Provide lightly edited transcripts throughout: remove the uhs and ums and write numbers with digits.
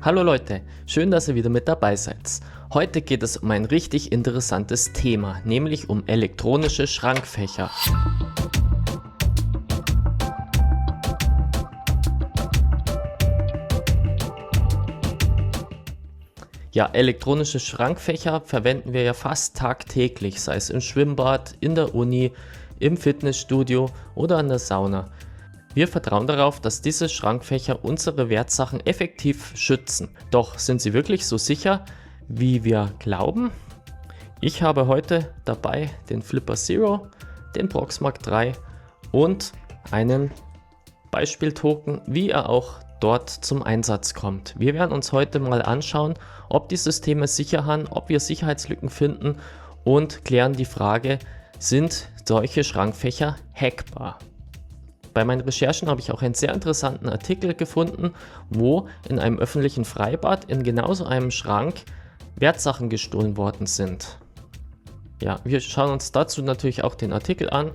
Hallo Leute, schön, dass ihr wieder mit dabei seid. Heute geht es um ein richtig interessantes Thema, nämlich um elektronische Schrankfächer. Ja, elektronische Schrankfächer verwenden wir ja fast tagtäglich, sei es im Schwimmbad, in der Uni, im Fitnessstudio oder an der Sauna. Wir vertrauen darauf, dass diese Schrankfächer unsere Wertsachen effektiv schützen. Doch sind sie wirklich so sicher, wie wir glauben? Ich habe heute dabei den Flipper Zero, den Proxmark 3 und einen Beispieltoken, wie er auch dort zum Einsatz kommt. Wir werden uns heute mal anschauen, ob die Systeme sicher haben, ob wir Sicherheitslücken finden und klären die Frage, sind solche Schrankfächer hackbar? Bei meinen Recherchen habe ich auch einen sehr interessanten Artikel gefunden, wo in einem öffentlichen Freibad in genauso einem Schrank Wertsachen gestohlen worden sind. Ja, wir schauen uns dazu natürlich auch den Artikel an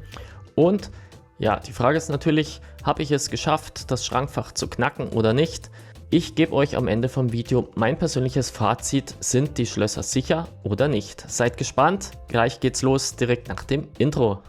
und ja, die Frage ist natürlich, habe ich es geschafft, das Schrankfach zu knacken oder nicht? Ich gebe euch am Ende vom Video mein persönliches Fazit, sind die Schlösser sicher oder nicht? Seid gespannt, gleich geht's los, direkt nach dem Intro.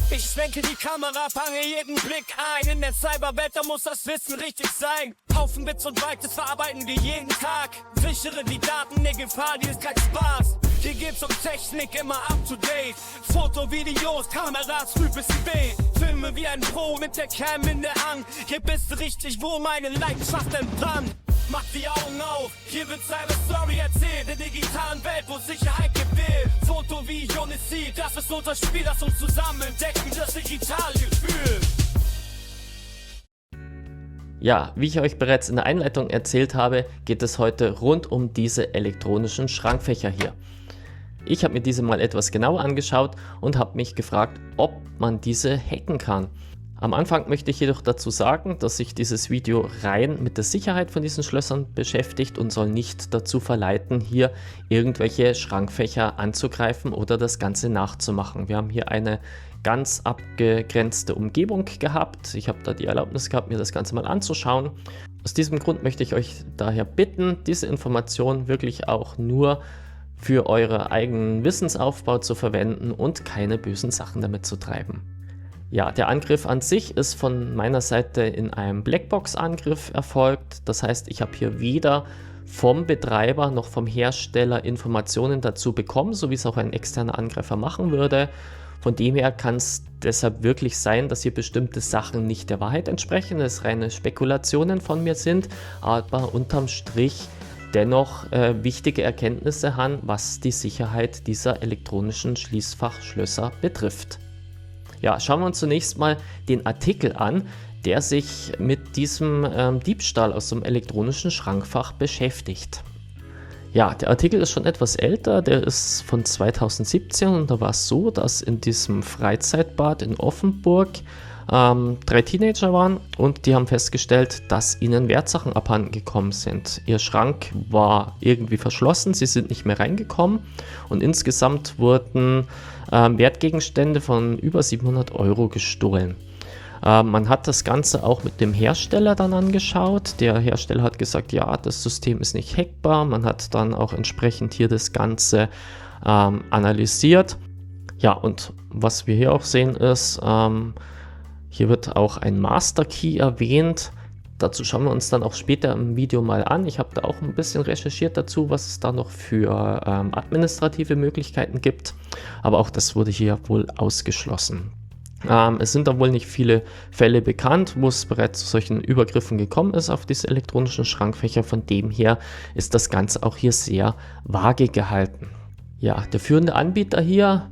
Ich schwenke die Kamera, fange jeden Blick ein. In der Cyberwelt, da muss das Wissen richtig sein. Haufen Bits und Bytes, das verarbeiten wir jeden Tag. Sichere die Daten, ne Gefahr, die ist kein Spaß. Hier geht's um Technik, immer up to date. Foto, Videos, Kameras, früh bis spät. Filme wie ein Pro mit der Cam in der Hand. Hier bist du richtig, wo meine Leidenschaft entbrannt. Mach die Augen auf, hier wird seine Story erzählt. In der digitalen Welt, wo Sicherheit gewählt. Foto, Video, ne Seed, das ist unser Spiel, das uns zusammen entdecken, das digitale Gefühl. Ja, wie ich euch bereits in der Einleitung erzählt habe, geht es heute rund um diese elektronischen Schrankfächer hier. Ich habe mir diese mal etwas genauer angeschaut und habe mich gefragt, ob man diese hacken kann. Am Anfang möchte ich jedoch dazu sagen, dass sich dieses Video rein mit der Sicherheit von diesen Schlössern beschäftigt und soll nicht dazu verleiten, hier irgendwelche Schrankfächer anzugreifen oder das Ganze nachzumachen. Wir haben hier eine ganz abgegrenzte Umgebung gehabt. Ich habe da die Erlaubnis gehabt, mir das Ganze mal anzuschauen. Aus diesem Grund möchte ich euch daher bitten, diese Information wirklich auch nur für euren eigenen Wissensaufbau zu verwenden und keine bösen Sachen damit zu treiben. Ja, der Angriff an sich ist von meiner Seite in einem Blackbox-Angriff erfolgt. Das heißt, ich habe hier weder vom Betreiber noch vom Hersteller Informationen dazu bekommen, so wie es auch ein externer Angreifer machen würde. Von dem her kann es deshalb wirklich sein, dass hier bestimmte Sachen nicht der Wahrheit entsprechen, dass es reine Spekulationen von mir sind, aber unterm Strich dennoch wichtige Erkenntnisse haben, was die Sicherheit dieser elektronischen Schließfachschlösser betrifft. Ja, schauen wir uns zunächst mal den Artikel an, der sich mit diesem Diebstahl aus dem elektronischen Schrankfach beschäftigt. Ja, der Artikel ist schon etwas älter, der ist von 2017 und da war es so, dass in diesem Freizeitbad in Offenburg 3 Teenager waren und die haben festgestellt, dass ihnen Wertsachen abhanden gekommen sind. Ihr Schrank war irgendwie verschlossen, sie sind nicht mehr reingekommen und insgesamt wurden Wertgegenstände von über 700 € gestohlen. Man hat das Ganze auch mit dem Hersteller dann angeschaut. Der Hersteller hat gesagt, ja, das System ist nicht hackbar. Man hat dann auch entsprechend hier das Ganze analysiert. Ja, und was wir hier auch sehen ist, hier wird auch ein Master Key erwähnt. Dazu schauen wir uns dann auch später im Video mal an. Ich habe da auch ein bisschen recherchiert dazu, was es da noch für administrative Möglichkeiten gibt. Aber auch das wurde hier wohl ausgeschlossen. Es sind da wohl nicht viele Fälle bekannt, wo es bereits zu solchen Übergriffen gekommen ist auf diese elektronischen Schrankfächer. Von dem her ist das Ganze auch hier sehr vage gehalten. Ja, der führende Anbieter hier,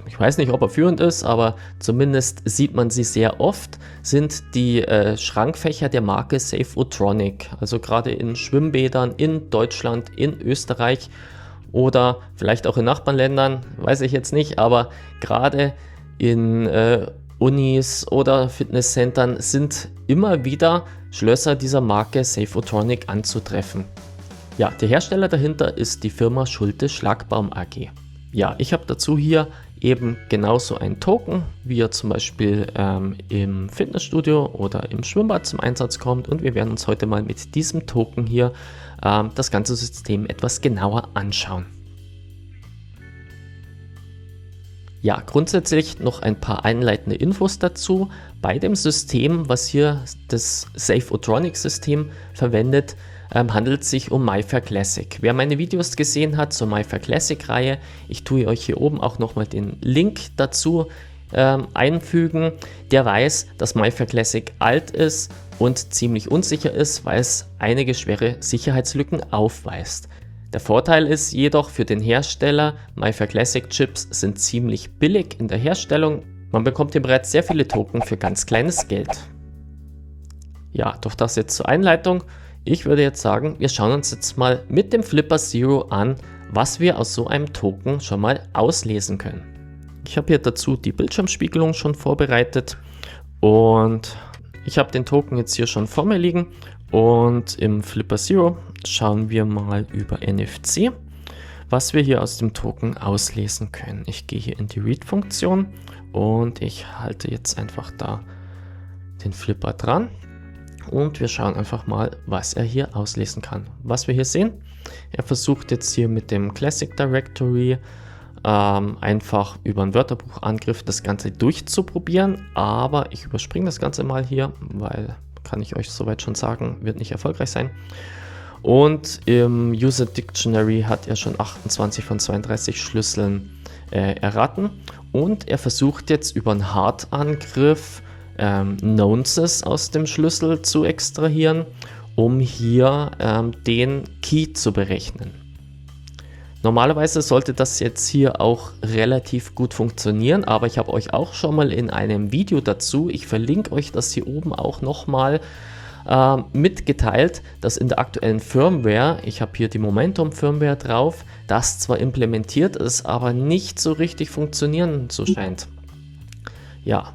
ich weiß nicht, ob er führend ist, aber zumindest sieht man sie sehr oft, sind die Schrankfächer der Marke Safeotronic. Also gerade in Schwimmbädern in Deutschland, in Österreich oder vielleicht auch in Nachbarländern, weiß ich jetzt nicht, aber gerade in Unis oder Fitnesscentern sind immer wieder Schlösser dieser Marke Safeotronic anzutreffen. Ja, der Hersteller dahinter ist die Firma Schulte Schlagbaum AG. Ja, ich habe dazu hier eben genauso einen Token, wie er zum Beispiel im Fitnessstudio oder im Schwimmbad zum Einsatz kommt. Und wir werden uns heute mal mit diesem Token hier das ganze System etwas genauer anschauen. Ja, grundsätzlich noch ein paar einleitende Infos dazu. Bei dem System, was hier das Safe-O-Tronic-System verwendet, handelt es sich um MyFair Classic. Wer meine Videos gesehen hat zur MyFair Classic-Reihe, ich tue euch hier oben auch nochmal den Link dazu einfügen, der weiß, dass MyFair Classic alt ist und ziemlich unsicher ist, weil es einige schwere Sicherheitslücken aufweist. Der Vorteil ist jedoch für den Hersteller, MyFair Classic Chips sind ziemlich billig in der Herstellung. Man bekommt hier bereits sehr viele Token für ganz kleines Geld. Ja, doch das jetzt zur Einleitung. Ich würde jetzt sagen, wir schauen uns jetzt mal mit dem Flipper Zero an, was wir aus so einem Token schon mal auslesen können. Ich habe hier dazu die Bildschirmspiegelung schon vorbereitet und ich habe den Token jetzt hier schon vor mir liegen. Und im Flipper Zero schauen wir mal über NFC, was wir hier aus dem Token auslesen können. Ich gehe hier in die Read-Funktion und ich halte jetzt einfach da den Flipper dran und wir schauen einfach mal, was er hier auslesen kann. Was wir hier sehen, er versucht jetzt hier mit dem Classic Directory einfach über einen Wörterbuchangriff das Ganze durchzuprobieren, aber ich überspringe das Ganze mal hier, weil, kann ich euch soweit schon sagen, wird nicht erfolgreich sein. Und im User Dictionary hat er schon 28 von 32 Schlüsseln erraten und er versucht jetzt über einen Hard-Angriff Nonces aus dem Schlüssel zu extrahieren, um hier den Key zu berechnen. Normalerweise sollte das jetzt hier auch relativ gut funktionieren, aber ich habe euch auch schon mal in einem Video dazu, ich verlinke euch das hier oben auch nochmal, mitgeteilt, dass in der aktuellen Firmware, ich habe hier die Momentum Firmware drauf, das zwar implementiert ist, aber nicht so richtig funktionieren so scheint. Ja,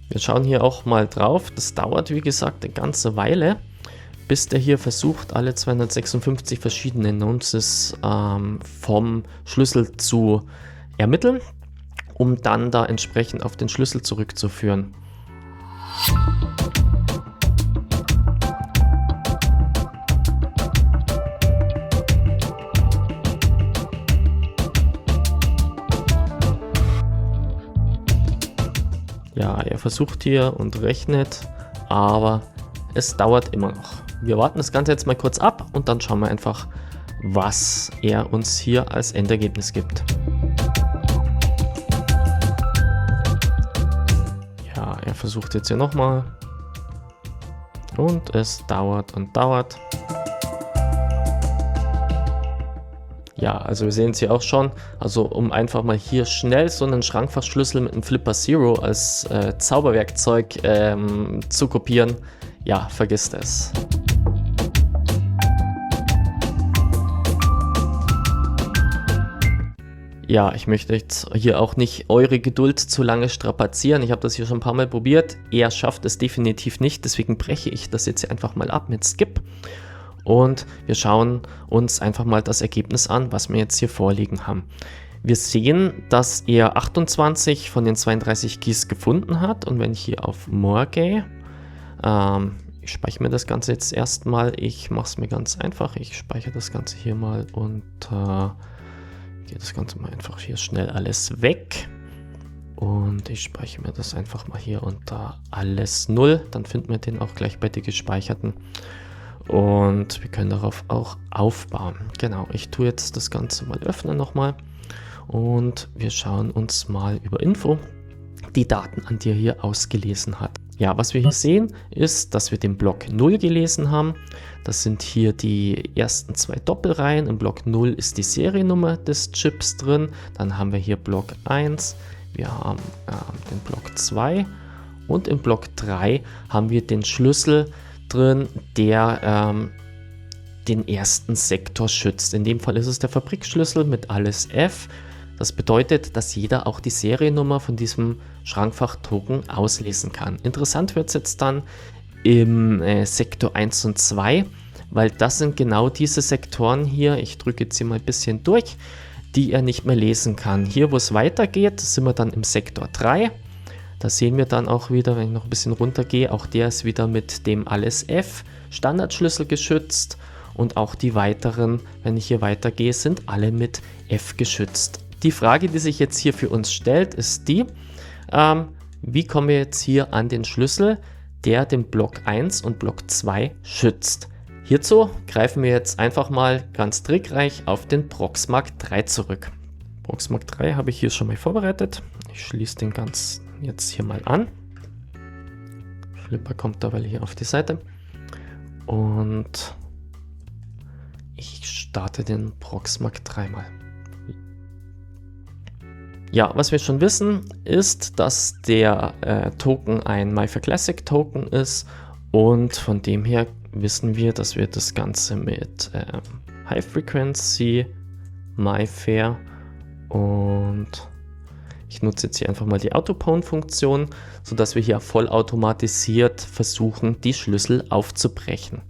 wir schauen hier auch mal drauf, das dauert wie gesagt eine ganze Weile, bis der hier versucht, alle 256 verschiedene Nonces vom Schlüssel zu ermitteln, um dann da entsprechend auf den Schlüssel zurückzuführen. Ja, er versucht hier und rechnet, aber es dauert immer noch. Wir warten das Ganze jetzt mal kurz ab und dann schauen wir einfach, was er uns hier als Endergebnis gibt. Ja, er versucht jetzt hier nochmal und es dauert und dauert. Ja, also wir sehen es hier auch schon, also um einfach mal hier schnell so einen Schrankfachschlüssel mit einem Flipper Zero als Zauberwerkzeug zu kopieren, ja, vergisst es. Ja, ich möchte jetzt hier auch nicht eure Geduld zu lange strapazieren. Ich habe das hier schon ein paar Mal probiert. Er schafft es definitiv nicht, deswegen breche ich das jetzt hier einfach mal ab mit Skip. Und wir schauen uns einfach mal das Ergebnis an, was wir jetzt hier vorliegen haben. Wir sehen, dass er 28 von den 32 Keys gefunden hat. Und wenn ich hier auf More gehe, ich speichere mir das Ganze jetzt erstmal. Ich mache es mir ganz einfach. Ich speichere das Ganze hier mal und gehe das Ganze mal einfach hier schnell alles weg. Und ich speichere mir das einfach mal hier unter alles 0. Dann finden wir den auch gleich bei den gespeicherten. Und wir können darauf auch aufbauen. Genau, ich tue jetzt das Ganze mal öffnen nochmal. Und wir schauen uns mal über Info die Daten an, die er hier ausgelesen hat. Ja, was wir hier sehen, ist, dass wir den Block 0 gelesen haben. Das sind hier die ersten zwei Doppelreihen. Im Block 0 ist die Seriennummer des Chips drin. Dann haben wir hier Block 1, wir haben den Block 2 und im Block 3 haben wir den Schlüssel drin, der den ersten Sektor schützt. In dem Fall ist es der Fabrikschlüssel mit alles F. Das bedeutet, dass jeder auch die Seriennummer von diesem Schrankfach-Token auslesen kann. Interessant wird es jetzt dann im Sektor 1 und 2, weil das sind genau diese Sektoren hier, ich drücke jetzt hier mal ein bisschen durch, die er nicht mehr lesen kann. Hier, wo es weitergeht, sind wir dann im Sektor 3. Da sehen wir dann auch wieder, wenn ich noch ein bisschen runter gehe, auch der ist wieder mit dem Alles F Standardschlüssel geschützt und auch die weiteren, wenn ich hier weitergehe, sind alle mit F geschützt. Die Frage, die sich jetzt hier für uns stellt, ist die, wie kommen wir jetzt hier an den Schlüssel, der den Block 1 und Block 2 schützt. Hierzu greifen wir jetzt einfach mal ganz trickreich auf den Proxmark 3 zurück. Proxmark 3 habe ich hier schon mal vorbereitet. Ich schließe den ganz jetzt hier mal an. Flipper kommt dabei hier auf die Seite. Und ich starte den Proxmark 3 mal. Ja, was wir schon wissen, ist, dass der Token ein MyFair Classic Token ist und von dem her wissen wir, dass wir das Ganze mit High Frequency, MyFair und ich nutze jetzt hier einfach mal die Autopwn-Funktion, sodass wir hier vollautomatisiert versuchen, die Schlüssel aufzubrechen.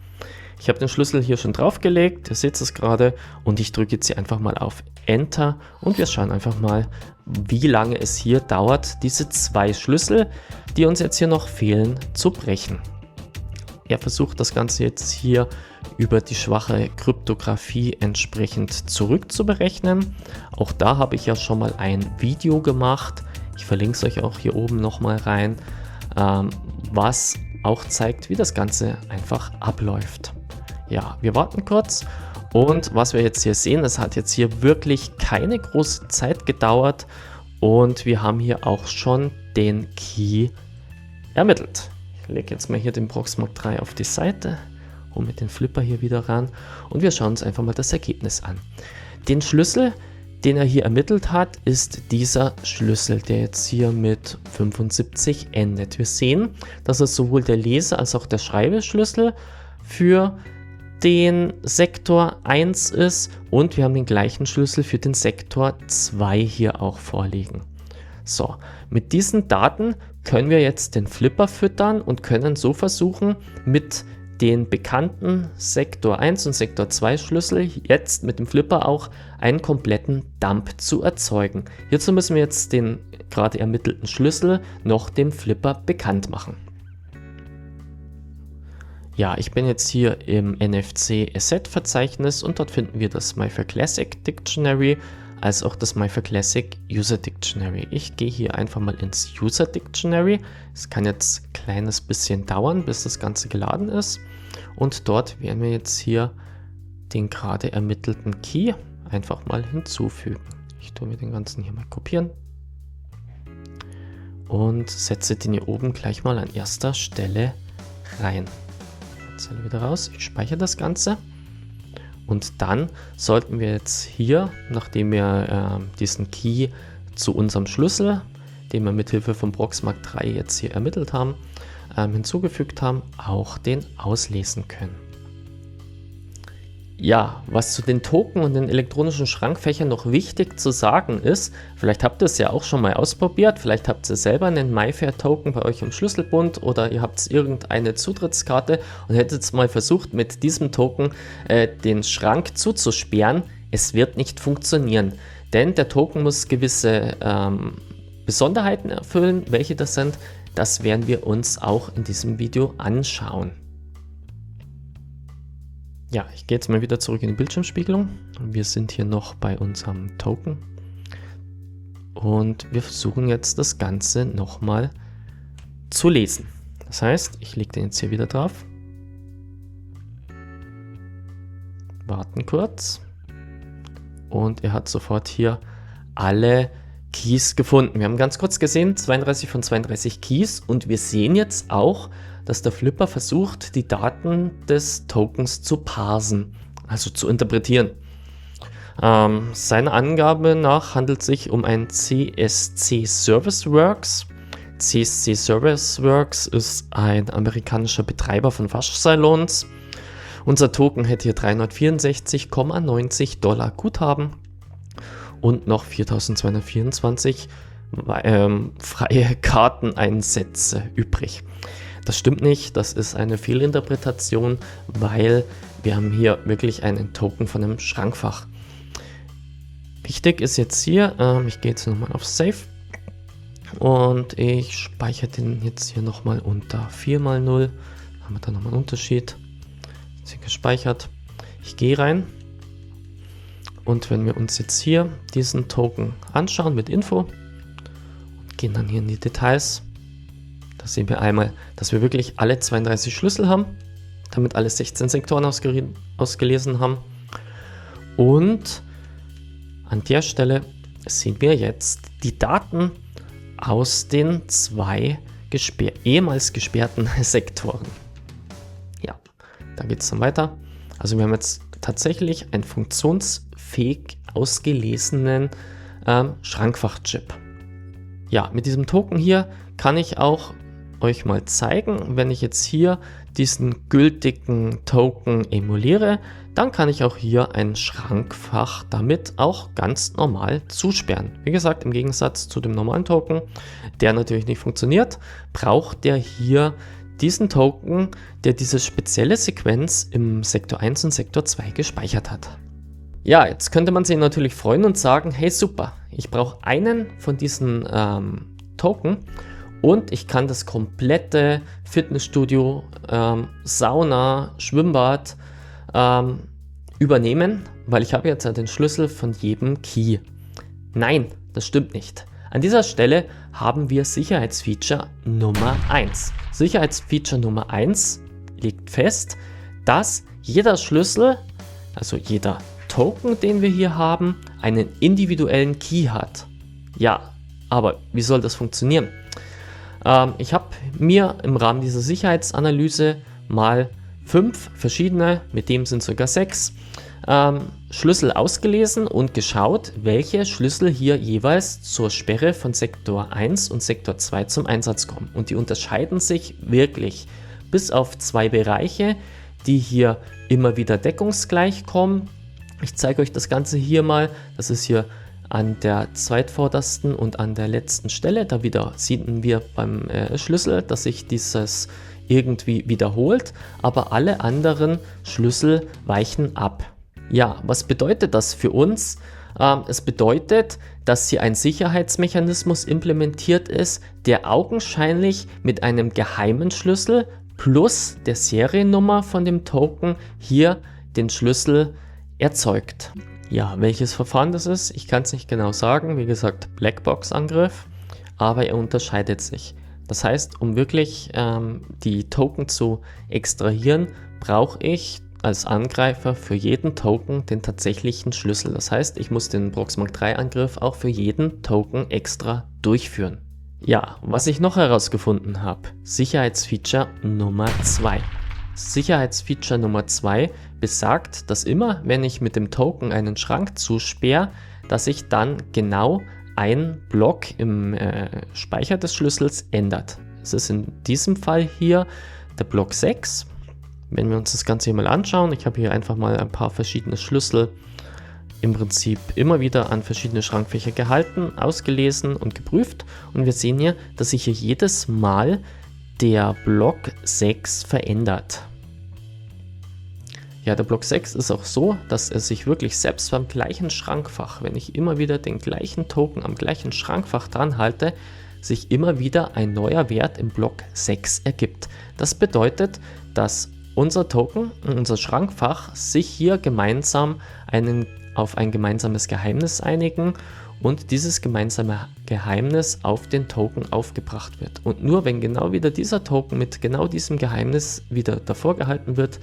Ich habe den Schlüssel hier schon draufgelegt, ihr seht es gerade und ich drücke jetzt hier einfach mal auf Enter und wir schauen einfach mal, wie lange es hier dauert, diese 2 Schlüssel, die uns jetzt hier noch fehlen, zu brechen. Er versucht das Ganze jetzt hier über die schwache Kryptographie entsprechend zurückzuberechnen. Auch da habe ich ja schon mal ein Video gemacht. Ich verlinke es euch auch hier oben nochmal rein, was auch zeigt, wie das Ganze einfach abläuft. Ja, wir warten kurz und was wir jetzt hier sehen, es hat jetzt hier wirklich keine große Zeit gedauert und wir haben hier auch schon den Key ermittelt. Ich lege jetzt mal hier den Proxmark 3 auf die Seite und mit dem Flipper hier wieder ran und wir schauen uns einfach mal das Ergebnis an. Den Schlüssel, den er hier ermittelt hat, ist dieser Schlüssel, der jetzt hier mit 75 endet. Wir sehen, dass es sowohl der Lese- als auch der Schreibeschlüssel für den Sektor 1 ist und wir haben den gleichen Schlüssel für den Sektor 2 hier auch vorliegen. So, mit diesen Daten können wir jetzt den Flipper füttern und können so versuchen, mit den bekannten Sektor 1 und Sektor 2 Schlüssel jetzt mit dem Flipper auch einen kompletten Dump zu erzeugen. Hierzu müssen wir jetzt den gerade ermittelten Schlüssel noch dem Flipper bekannt machen. Ja, ich bin jetzt hier im NFC Asset Verzeichnis und dort finden wir das MyFair Classic Dictionary als auch das MyFair Classic User Dictionary. Ich gehe hier einfach mal ins User Dictionary. Es kann jetzt ein kleines bisschen dauern, bis das Ganze geladen ist. Und dort werden wir jetzt hier den gerade ermittelten Key einfach mal hinzufügen. Ich tue mir den ganzen hier mal kopieren und setze den hier oben gleich mal an erster Stelle rein. Zelle wieder raus, ich speichere das Ganze und dann sollten wir jetzt hier, nachdem wir diesen Key zu unserem Schlüssel, den wir mit Hilfe von Proxmark 3 jetzt hier ermittelt haben, hinzugefügt haben, auch den auslesen können. Ja, was zu den Token und den elektronischen Schrankfächern noch wichtig zu sagen ist, vielleicht habt ihr es ja auch schon mal ausprobiert, vielleicht habt ihr selber einen MyFair Token bei euch im Schlüsselbund oder ihr habt irgendeine Zutrittskarte und hättet mal versucht, mit diesem Token den Schrank zuzusperren. Es wird nicht funktionieren, denn der Token muss gewisse Besonderheiten erfüllen. Welche das sind, das werden wir uns auch in diesem Video anschauen. Ja, ich gehe jetzt mal wieder zurück in die Bildschirmspiegelung. Wir sind hier noch bei unserem Token und wir versuchen jetzt das Ganze nochmal zu lesen. Das heißt, ich lege den jetzt hier wieder drauf. Warten kurz. Und er hat sofort hier alle Keys gefunden. Wir haben ganz kurz gesehen, 32 von 32 Keys und wir sehen jetzt auch, dass der Flipper versucht, die Daten des Tokens zu parsen, also zu interpretieren. Seiner Angabe nach handelt es sich um ein CSC Service Works. CSC Service Works ist ein amerikanischer Betreiber von Waschsalons. Unser Token hätte hier 364,90 Dollar Guthaben und noch 4.224 freie Karteneinsätze übrig. Das stimmt nicht, das ist eine Fehlinterpretation, weil wir haben hier wirklich einen Token von einem Schrankfach. Wichtig ist jetzt hier, ich gehe jetzt nochmal auf Save und ich speichere den jetzt hier nochmal unter 4x0. Haben wir da nochmal einen Unterschied. Ist hier gespeichert. Ich gehe rein und wenn wir uns jetzt hier diesen Token anschauen mit Info und gehen dann hier in die Details, da sehen wir einmal, dass wir wirklich alle 32 Schlüssel haben, damit alle 16 Sektoren ausgelesen haben. Und an der Stelle sehen wir jetzt die Daten aus den 2 ehemals gesperrten Sektoren. Ja, da geht es dann weiter. Also wir haben jetzt tatsächlich einen funktionsfähig ausgelesenen Schrankfachchip. Ja, mit diesem Token hier kann ich auch euch mal zeigen, wenn ich jetzt hier diesen gültigen Token emuliere, dann kann ich auch hier ein Schrankfach damit auch ganz normal zusperren. Wie gesagt, im Gegensatz zu dem normalen Token, der natürlich nicht funktioniert, braucht der hier diesen Token, der diese spezielle Sequenz im Sektor 1 und Sektor 2 gespeichert hat. Ja, jetzt könnte man sich natürlich freuen und sagen, hey super, ich brauche einen von diesen Token und ich kann das komplette Fitnessstudio, Sauna, Schwimmbad übernehmen, weil ich habe jetzt den Schlüssel von jedem Key. Nein, das stimmt nicht. An dieser Stelle haben wir Sicherheitsfeature Nummer 1. Sicherheitsfeature Nummer 1 legt fest, dass jeder Schlüssel, also jeder Token, den wir hier haben, einen individuellen Key hat. Ja, aber wie soll das funktionieren? Ich habe mir im Rahmen dieser Sicherheitsanalyse mal 5 verschiedene, mit dem sind sogar 6, Schlüssel ausgelesen und geschaut, welche Schlüssel hier jeweils zur Sperre von Sektor 1 und Sektor 2 zum Einsatz kommen. Und die unterscheiden sich wirklich bis auf 2 Bereiche, die hier immer wieder deckungsgleich kommen. Ich zeige euch das Ganze hier mal. Das ist hier an der zweitvordersten und an der letzten Stelle. Da wieder sehen wir beim Schlüssel, dass sich dieses irgendwie wiederholt, aber alle anderen Schlüssel weichen ab. Ja, was bedeutet das für uns? Es bedeutet, dass hier ein Sicherheitsmechanismus implementiert ist, der augenscheinlich mit einem geheimen Schlüssel plus der Seriennummer von dem Token hier den Schlüssel erzeugt. Ja, welches Verfahren das ist, ich kann es nicht genau sagen. Wie gesagt, Blackbox-Angriff, aber er unterscheidet sich. Das heißt, um wirklich die Token zu extrahieren, brauche ich als Angreifer für jeden Token den tatsächlichen Schlüssel. Das heißt, ich muss den Proxmark 3 Angriff auch für jeden Token extra durchführen. Ja, was ich noch herausgefunden habe, Sicherheitsfeature Nummer 2. Sicherheitsfeature Nummer 2 besagt, dass immer, wenn ich mit dem Token einen Schrank zusperre, dass sich dann genau ein Block im Speicher des Schlüssels ändert. Es ist in diesem Fall hier der Block 6. Wenn wir uns das Ganze hier mal anschauen, ich habe hier einfach mal ein paar verschiedene Schlüssel im Prinzip immer wieder an verschiedene Schrankfächer gehalten, ausgelesen und geprüft. Und wir sehen hier, dass sich hier jedes Mal der Block 6 verändert. Ja, der Block 6 ist auch so, dass er sich wirklich selbst beim gleichen Schrankfach, wenn ich immer wieder den gleichen Token am gleichen Schrankfach dran halte, sich immer wieder ein neuer Wert im Block 6 ergibt. Das bedeutet, dass unser Token und unser Schrankfach sich hier gemeinsam auf ein gemeinsames Geheimnis einigen und dieses gemeinsame Geheimnis auf den Token aufgebracht wird. Und nur wenn genau wieder dieser Token mit genau diesem Geheimnis wieder davor gehalten wird,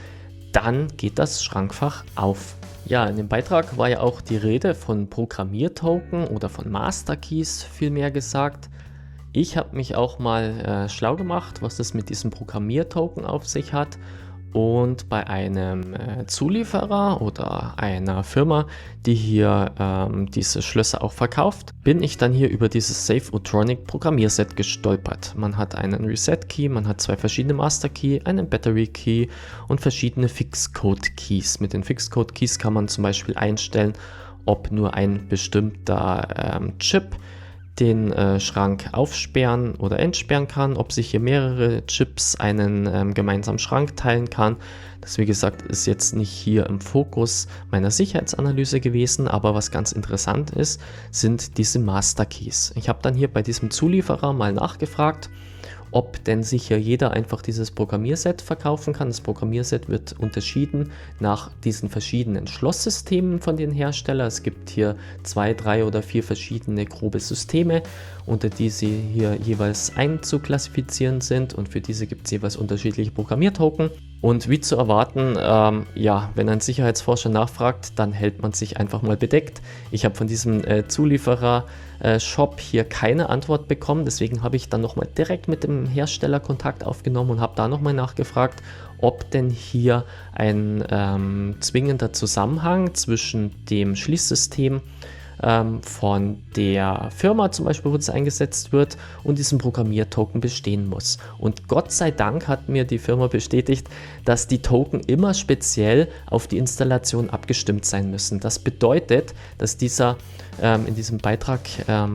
dann geht das Schrankfach auf. Ja, in dem Beitrag war ja auch die Rede von Programmiertoken oder von Master Keys vielmehr gesagt. Ich habe mich auch mal schlau gemacht, was es mit diesem Programmiertoken auf sich hat. Und bei einem Zulieferer oder einer Firma, die hier diese Schlösser auch verkauft, bin ich dann hier über dieses Safe-O-Tronic Programmierset gestolpert. Man hat einen Reset-Key, man hat 2 verschiedene Master-Key, einen Battery-Key und verschiedene Fixed-Code-Keys. Mit den Fixed-Code-Keys kann man zum Beispiel einstellen, ob nur ein bestimmter Chip den Schrank aufsperren oder entsperren kann, ob sich hier mehrere Chips einen gemeinsamen Schrank teilen kann. Das, wie gesagt, ist jetzt nicht hier im Fokus meiner Sicherheitsanalyse gewesen, aber was ganz interessant ist, sind diese Master Keys. Ich habe dann hier bei diesem Zulieferer mal nachgefragt, ob denn sicher jeder einfach dieses Programmierset verkaufen kann. Das Programmierset wird unterschieden nach diesen verschiedenen Schlosssystemen von den Herstellern. Es gibt hier 2, 3 oder 4 verschiedene grobe Systeme, unter die sie hier jeweils einzuklassifizieren sind, und für diese gibt es jeweils unterschiedliche Programmiertoken. Und wie zu erwarten, wenn ein Sicherheitsforscher nachfragt, dann hält man sich einfach mal bedeckt. Ich habe von diesem Zulieferer-Shop hier keine Antwort bekommen, deswegen habe ich dann nochmal direkt mit dem Hersteller Kontakt aufgenommen und habe da nochmal nachgefragt, ob denn hier ein zwingender Zusammenhang zwischen dem Schließsystem von der Firma zum Beispiel, wo das eingesetzt wird, und diesem Programmiertoken bestehen muss. Und Gott sei Dank hat mir die Firma bestätigt, dass die Token immer speziell auf die Installation abgestimmt sein müssen. Das bedeutet, dass dieser in diesem Beitrag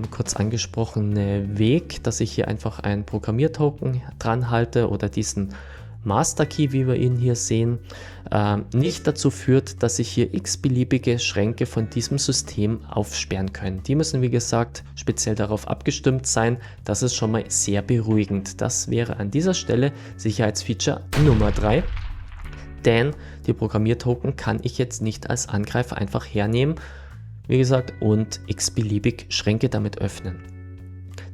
kurz angesprochene Weg, dass ich hier einfach einen Programmiertoken dran halte oder diesen Master Key, wie wir ihn hier sehen, nicht dazu führt, dass sich hier x-beliebige Schränke von diesem System aufsperren können. Die müssen, wie gesagt, speziell darauf abgestimmt sein. Das ist schon mal sehr beruhigend. Das wäre an dieser Stelle Sicherheitsfeature Nummer 3, denn die Programmiertoken kann ich jetzt nicht als Angreifer einfach hernehmen, wie gesagt, und x-beliebig Schränke damit öffnen.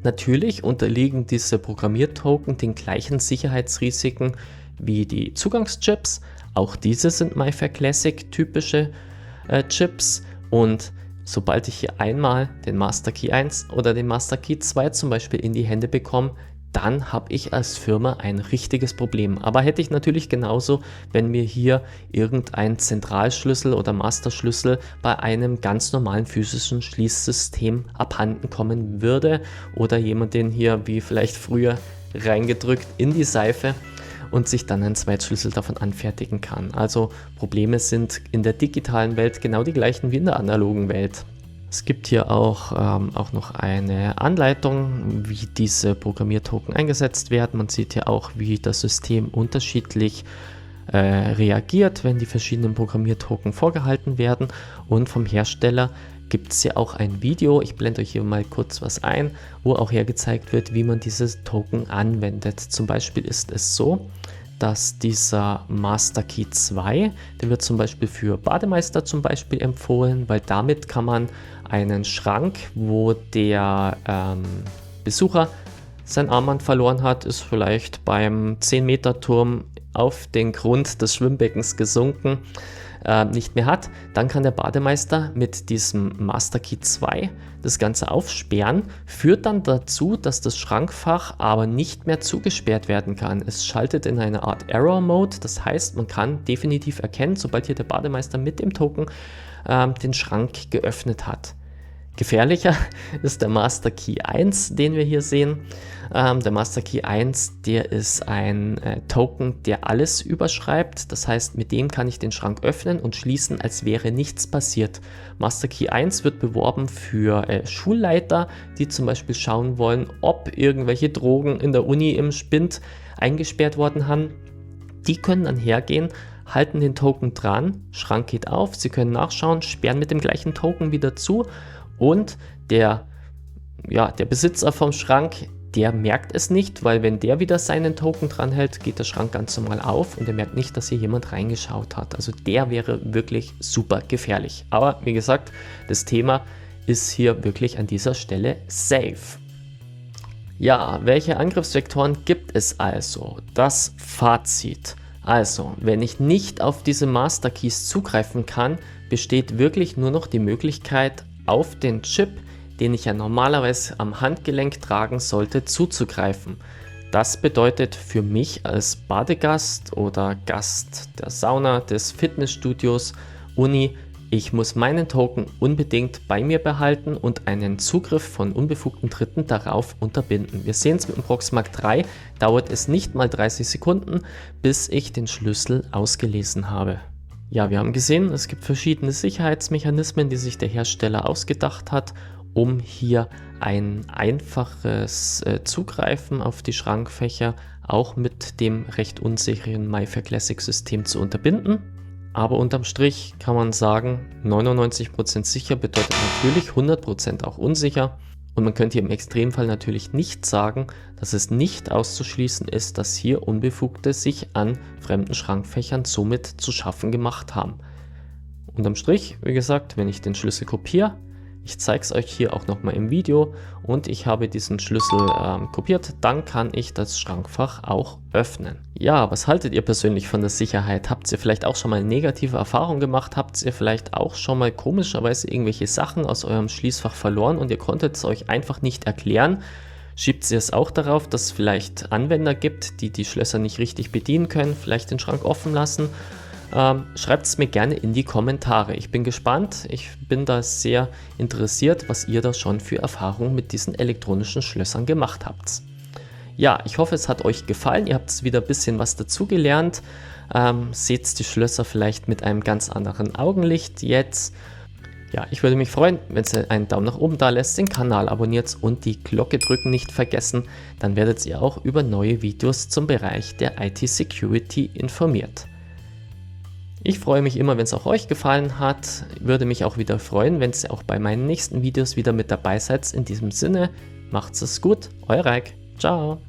Natürlich unterliegen diese Programmiertoken den gleichen Sicherheitsrisiken wie die Zugangschips. Auch diese sind MIFARE Classic typische Chips, und sobald ich hier einmal den Master Key 1 oder den Master Key 2 zum Beispiel in die Hände bekomme, dann habe ich als Firma ein richtiges Problem. Aber hätte ich natürlich genauso, wenn mir hier irgendein Zentralschlüssel oder Masterschlüssel bei einem ganz normalen physischen Schließsystem abhanden kommen würde oder jemand den hier wie vielleicht früher reingedrückt in die Seife und sich dann einen Zweitschlüssel davon anfertigen kann. Also Probleme sind in der digitalen Welt genau die gleichen wie in der analogen Welt. Es gibt hier auch noch eine Anleitung, wie diese Programmiertoken eingesetzt werden. Man sieht hier auch, wie das System unterschiedlich reagiert, wenn die verschiedenen Programmiertoken vorgehalten werden. Und vom Hersteller gibt es hier auch ein Video, ich blende euch hier mal kurz was ein, wo auch hergezeigt wird, wie man dieses Token anwendet. Zum Beispiel ist es so, dass dieser Master Key 2, der wird zum Beispiel für Bademeister zum Beispiel empfohlen, weil damit kann man einen Schrank, wo der Besucher sein Armband verloren hat, ist vielleicht beim 10-Meter-Turm auf den Grund des Schwimmbeckens gesunken, nicht mehr hat, dann kann der Bademeister mit diesem Master Key 2 das Ganze aufsperren, führt dann dazu, dass das Schrankfach aber nicht mehr zugesperrt werden kann. Es schaltet in eine Art Error Mode, das heißt, man kann definitiv erkennen, sobald hier der Bademeister mit dem Token den Schrank geöffnet hat. Gefährlicher ist der Master Key 1, den wir hier sehen. Der Master Key 1, der ist ein Token, der alles überschreibt. Das heißt, mit dem kann ich den Schrank öffnen und schließen, als wäre nichts passiert. Master Key 1 wird beworben für Schulleiter, die zum Beispiel schauen wollen, ob irgendwelche Drogen in der Uni im Spind eingesperrt worden haben. Die können dann hergehen, halten den Token dran, Schrank geht auf, sie können nachschauen, sperren mit dem gleichen Token wieder zu. Und der Besitzer vom Schrank, der merkt es nicht, weil wenn der wieder seinen Token dran hält, geht der Schrank ganz normal auf und er merkt nicht, dass hier jemand reingeschaut hat. Also der wäre wirklich super gefährlich. Aber wie gesagt, das Thema ist hier wirklich an dieser Stelle safe. Ja, welche Angriffsvektoren gibt es also? Das Fazit. Also, wenn ich nicht auf diese Master Keys zugreifen kann, besteht wirklich nur noch die Möglichkeit, auf den Chip, den ich ja normalerweise am Handgelenk tragen sollte, zuzugreifen. Das bedeutet für mich als Badegast oder Gast der Sauna, des Fitnessstudios, Uni, ich muss meinen Token unbedingt bei mir behalten und einen Zugriff von unbefugten Dritten darauf unterbinden. Wir sehen es mit dem Proxmark 3, dauert es nicht mal 30 Sekunden, bis ich den Schlüssel ausgelesen habe. Ja, wir haben gesehen, es gibt verschiedene Sicherheitsmechanismen, die sich der Hersteller ausgedacht hat, um hier ein einfaches Zugreifen auf die Schrankfächer auch mit dem recht unsicheren MyFair Classic System zu unterbinden. Aber unterm Strich kann man sagen, 99% sicher bedeutet natürlich 100% auch unsicher. Und man könnte hier im Extremfall natürlich nicht sagen, dass es nicht auszuschließen ist, dass hier Unbefugte sich an fremden Schrankfächern somit zu schaffen gemacht haben. Unterm Strich, wie gesagt, wenn ich den Schlüssel kopiere, ich zeige es euch hier auch nochmal im Video und ich habe diesen Schlüssel kopiert, dann kann ich das Schrankfach auch öffnen. Ja, was haltet ihr persönlich von der Sicherheit? Habt ihr vielleicht auch schon mal negative Erfahrungen gemacht? Habt ihr vielleicht auch schon mal komischerweise irgendwelche Sachen aus eurem Schließfach verloren und ihr konntet es euch einfach nicht erklären? Schiebt ihr es auch darauf, dass es vielleicht Anwender gibt, die die Schlösser nicht richtig bedienen können, vielleicht den Schrank offen lassen? Schreibt es mir gerne in die Kommentare. Ich bin gespannt, ich bin da sehr interessiert, was ihr da schon für Erfahrungen mit diesen elektronischen Schlössern gemacht habt. Ja, ich hoffe, es hat euch gefallen, ihr habt wieder ein bisschen was dazugelernt, seht die Schlösser vielleicht mit einem ganz anderen Augenlicht jetzt. Ja, ich würde mich freuen, wenn ihr einen Daumen nach oben da lässt, den Kanal abonniert und die Glocke drücken nicht vergessen, dann werdet ihr auch über neue Videos zum Bereich der IT-Security informiert. Ich freue mich immer, wenn es auch euch gefallen hat, würde mich auch wieder freuen, wenn ihr auch bei meinen nächsten Videos wieder mit dabei seid. In diesem Sinne, macht's es gut, euer Raik, ciao!